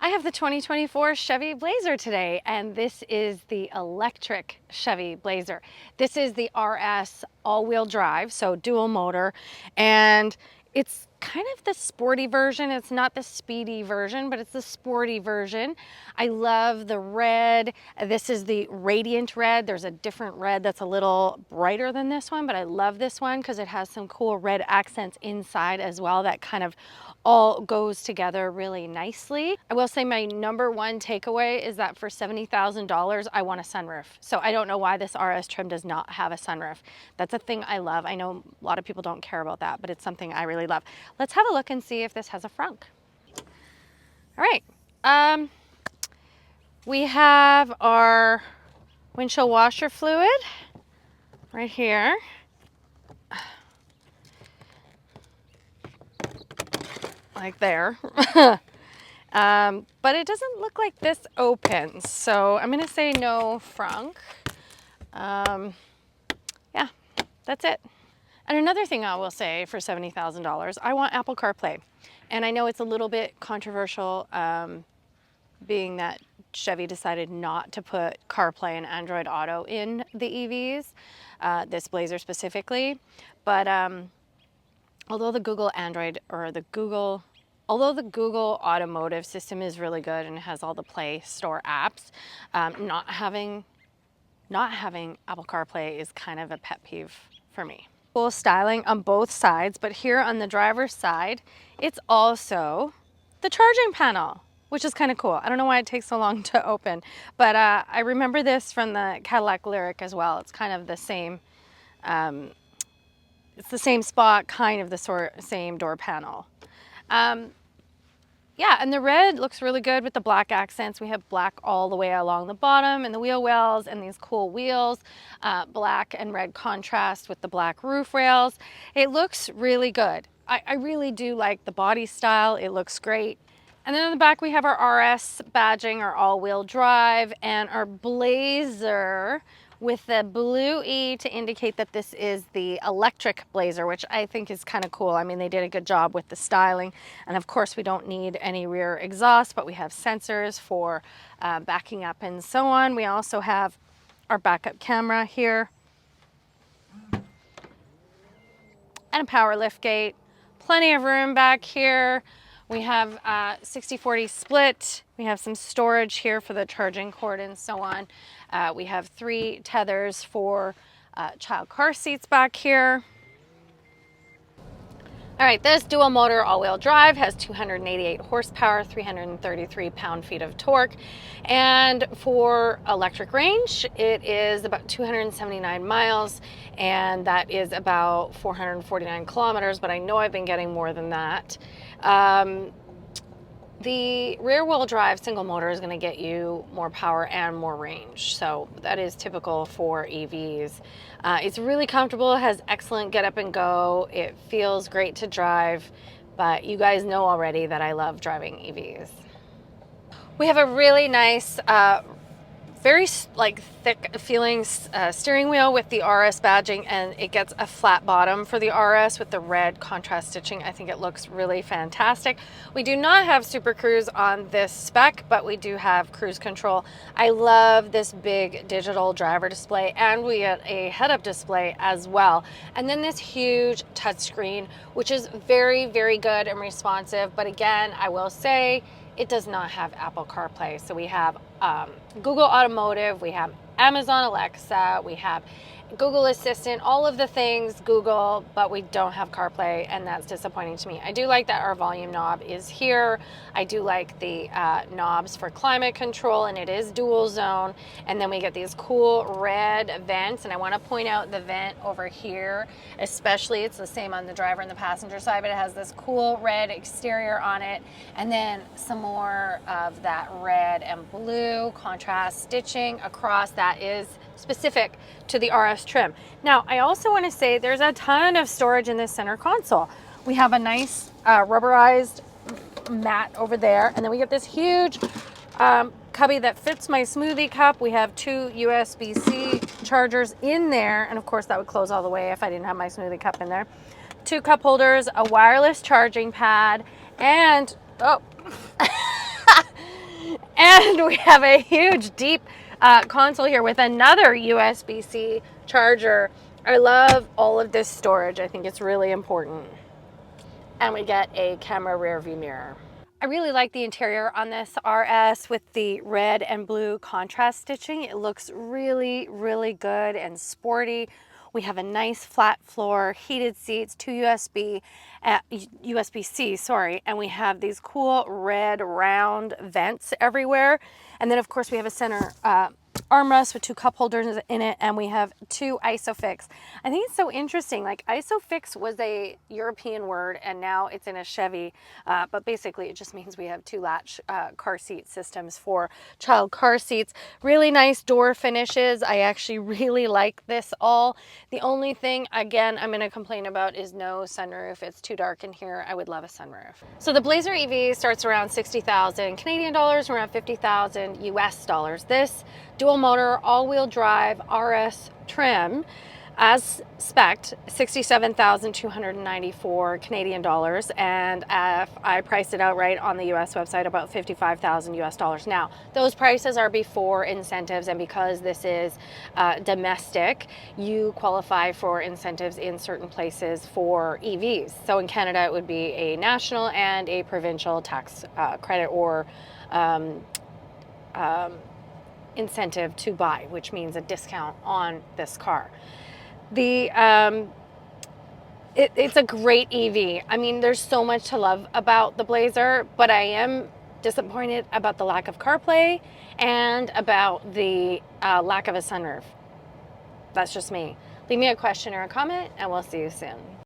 I have the 2024 Chevy Blazer today, and this is the electric Chevy Blazer. This is the RS all-wheel drive, so dual motor, and it's kind of the sporty version. It's not the speedy version, but it's the sporty version. I love the red. This is the radiant red. There's a different red that's a little brighter than this one, but I love this one because it has some cool red accents inside as well that kind of all goes together really nicely. I will say my number one takeaway is that for $70,000, I want a sunroof. So I don't know why this RS trim does not have a sunroof. That's a thing I love. I know a lot of people don't care about that, but it's something I really love. Let's have a look and see if this has a frunk. All right. We have our windshield washer fluid right here. Like there. But it doesn't look like this opens, so I'm gonna say no frunk. Yeah, that's it. And another thing I will say for $70,000, I want Apple CarPlay. And I know it's a little bit controversial, being that Chevy decided not to put CarPlay and Android Auto in the EVs, this Blazer specifically. But although the Google Automotive system is really good and has all the Play Store apps, not having Apple CarPlay is kind of a pet peeve for me. Cool styling on both sides, but here on the driver's side, it's also the charging panel, which is kind of cool. I don't know why it takes so long to open, but I remember this from the Cadillac Lyriq as well. It's kind of the same. It's the same spot, kind of the same door panel. Yeah, and the red looks really good with the black accents. We have black all the way along the bottom and the wheel wells and these cool wheels, black and red contrast with the black roof rails. It looks really good. I really do like the body style. It looks great. And then on the back we have our RS badging, our all-wheel drive, and our Blazer with the blue E to indicate that this is the electric Blazer, which I think is kind of cool. I mean, they did a good job with the styling. And of course, we don't need any rear exhaust, but we have sensors for backing up and so on. We also have our backup camera here and a power lift gate. Plenty of room back here. We have 60-40 split. We have some storage here for the charging cord and so on. We have 3 tethers for child car seats back here. All right, this dual motor all-wheel drive has 288 horsepower, 333 pound-feet of torque. And for electric range, it is about 279 miles, and that is about 449 kilometers, but I know I've been getting more than that. The rear-wheel drive single motor is going to get you more power and more range, so that is typical for EVs. It's really comfortable, it has excellent get up and go, it feels great to drive, but you guys know already that I love driving EVs. We have a really nice very thick feeling steering wheel with the RS badging, and it gets a flat bottom for the RS with the red contrast stitching. I think it looks really fantastic. We do not have Super Cruise on this spec, but we do have cruise control. I love this big digital driver display, and we get a head-up display as well. And then this huge touchscreen, which is very, very good and responsive. But again, I will say, it does not have Apple CarPlay. So we have Google Automotive, we have Amazon Alexa, we have Google Assistant, all of the things Google, but we don't have CarPlay, and that's disappointing to me. I do like that our volume knob is here. I do like the knobs for climate control, and it is dual zone. And then we get these cool red vents, and I want to point out the vent over here, especially. It's the same on the driver and the passenger side, but it has this cool red exterior on it, and then some more of that red and blue contrast stitching across that is specific to the RS trim. Now, I also want to say there's a ton of storage in this center console. We have a nice rubberized mat over there, and then we get this huge cubby that fits my smoothie cup. We have 2 USB-C chargers in there, and of course that would close all the way if I didn't have my smoothie cup in there. 2 cup holders, a wireless charging pad, and And we have a huge deep console here with another USB-C charger. I love all of this storage. I think it's really important. And we get a camera rear view mirror. I really like the interior on this RS with the red and blue contrast stitching. It looks really, really good and sporty. We have a nice flat floor, heated seats, two USB-C, sorry, and we have these cool red round vents everywhere. And then of course we have a center armrest with two cup holders in it, and we have two ISOFIX. I think it's so interesting, like ISOFIX was a European word and now it's in a Chevy, but basically it just means we have two latch car seat systems for child car seats. Really nice door finishes. I actually really like this all. The only thing, again, I'm going to complain about is no sunroof. It's too dark in here. I would love a sunroof. So the Blazer EV starts around 60,000 Canadian dollars, around 50,000 US dollars. This dual motor, all-wheel drive, RS trim, as spec'd, 67,294 Canadian dollars, and if I priced it outright on the US website, about 55,000 US dollars. Now, those prices are before incentives, and because this is domestic, you qualify for incentives in certain places for EVs. So in Canada, it would be a national and a provincial tax credit or incentive to buy, which means a discount on this car. It's a great EV. I mean, there's so much to love about the Blazer, but I am disappointed about the lack of CarPlay and about the lack of a sunroof. That's just me. Leave me a question or a comment, and we'll see you soon.